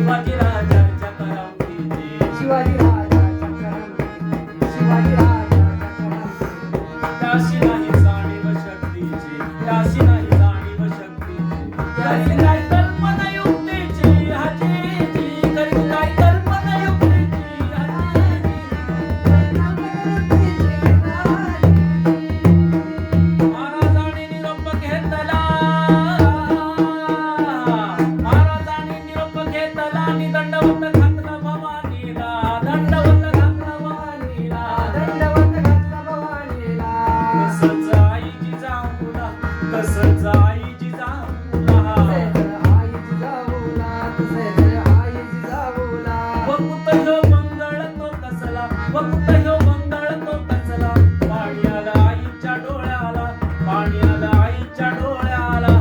शिवाजी राजाच्या करावतीचे शिवाजी राजाच्या करावतीचे शिवाजी राजाच्या करावतीचे त्याशी नाही जाणीव शक्तीची त्याशी नाही जाणीव शक्तीची त्याशी काय कल्पना युक्तीची हाजीची करी काय कल्पना युक्तीची हाजीची महाराजांनी निरोप घेतला महाराजांनी निरोप घेतला आणि दंडवत घातला भवानीला दंडवत घातला भवानीला दंडवत घातला भवानीला कसं आई जिजाऊला कसं आई जिजाऊला आई जिजाऊला तसेच आई जिजाऊला वकुत ह्यो मंगळ तो कसला वकुत ह्यो मंगळ तो कसला पाणी आलं आईच्या डोळ्याला पाणी आलं आईच्या डोळ्याला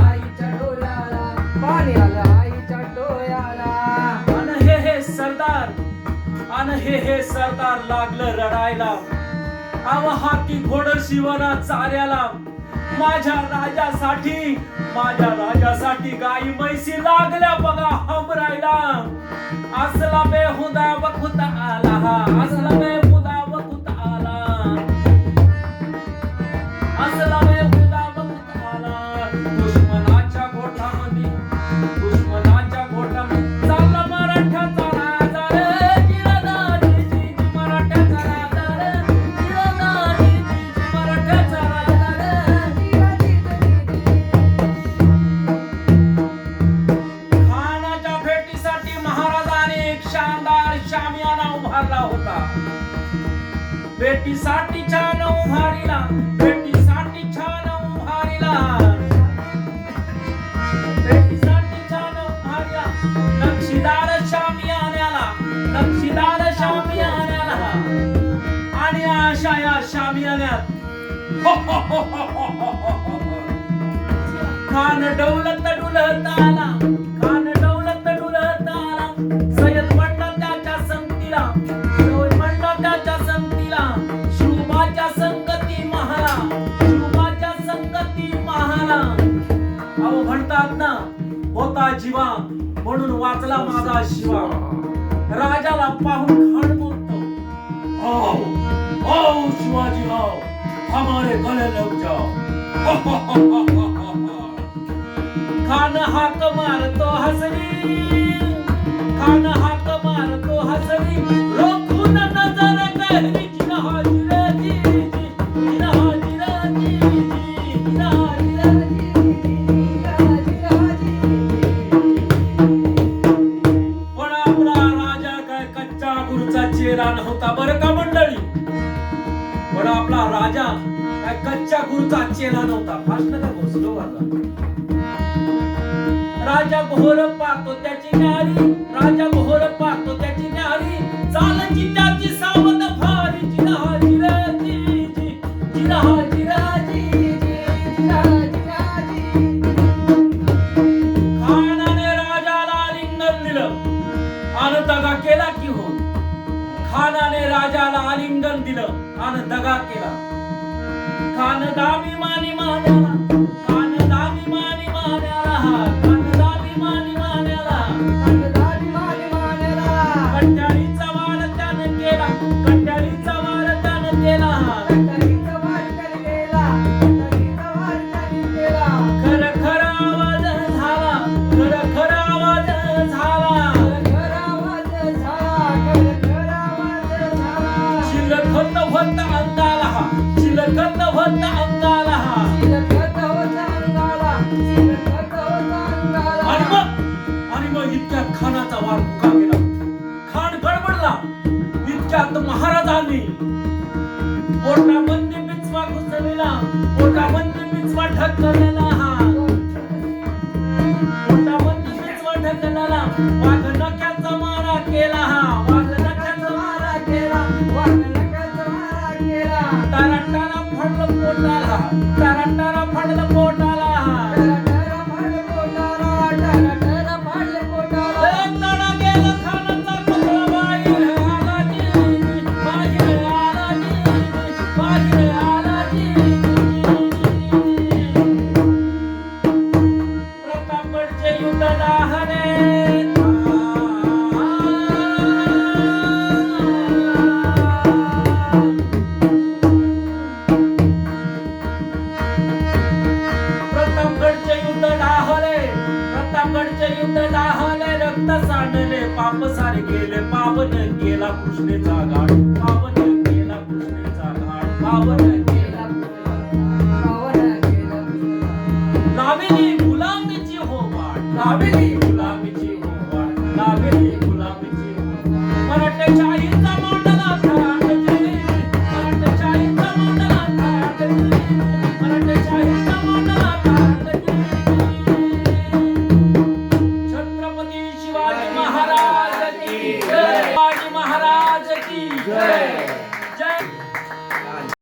आईच्या डोळ्याला पाणी आलं आईच्या डोळ्याला अन हे सरदार अन हे सरदार लागलं रडायला अव हाती घोड शिवना चाऱ्याला माझ्या राजासाठी गाई म्हैसी लागल्या बघा हमरायला असला बेहुदा वखुत आला असला बेहुदा वखुत आला असला बेहुदा वखुत आला दुश्मनाच्या गोठामध्ये चालला मराठ्याचा राजा रे जिरदारीची मराठ्याचा राजा रे जिरदारीची मराठ्याचा राजा रे खानाच्या भेटीसाठी महाराजांनी एक शानदार शामियाना उभारला होता भेटीसाठी छान उभारीला भेटीसाठी छान उभारीला भेटीसाठी छान उभारीला नक्षीदार शामियान्याला आणि अशा या शामियान्यात खान डौलत डुलत आला खान डौलत डुलत आला सय्यद म्हणला त्याच्या संगतीला सय्यद म्हणला त्याच्या संगतीला शिवबाच्या संगती महाला अहो म्हणतात ना होता जीवा म्हणून वाचला माझा शिवा राजाला पाहून खान बोलतो आओ शिवाजी आओ हमारे गले लग जाओ खान हाक मारतो हसरी रोखून नजर गहरी जिनाहाजी पण आपला राजा काय कच्चा गुरुचा चेहरा नव्हता बरं का मंडळी पण आपला राजा काय कच्च्या गुरुचा चेहरा नव्हता फास्ट नका घोसलो आता राजा घोर पाहतो त्याची न्यारी राजा घोर पाहतो त्याची न्यारी चालची त्याची सावध भारी जिनाहाजी खानाने राजाला आलिंगन दिलं आणि दगा केला की हो खानाने राजाला आलिंगन दिलं आणि दगा केला खान दाभिमानी मान्याला कंटाळीचा वार त्यानं केला खर आवाज झाला चिलखत होत अंगाला आणि मग इतक्यात खानाचा वार मुका गेला खान गडबडला इतक्यात महाराजांनी पोटामध्ये पिचवा घुसलेला पोटामध्ये पिचवा ढकललेला पोटामध्ये पिचवा ढकललेला वाघ नख्याचा मारा केला तारा फडलं पोटाला प्रतापगडचे युद्ध डहाणे रक्त सांडले पाप सारे गेले पावन केला कृष्णेचा घाट पावन केला कृष्णेचा घाट पावन केला लावेली गुलामीची हो वाट लावेली गुलामीची हो वाट लावेली गुलामीची हो वाट मराठेशाहीचा मांडला थाट मराठेशाहीचा मांडला थाट मराठेशाहीचा मांडला थाट छत्रपती शिवाजी महाराज की जय शिवाजी महाराज की जय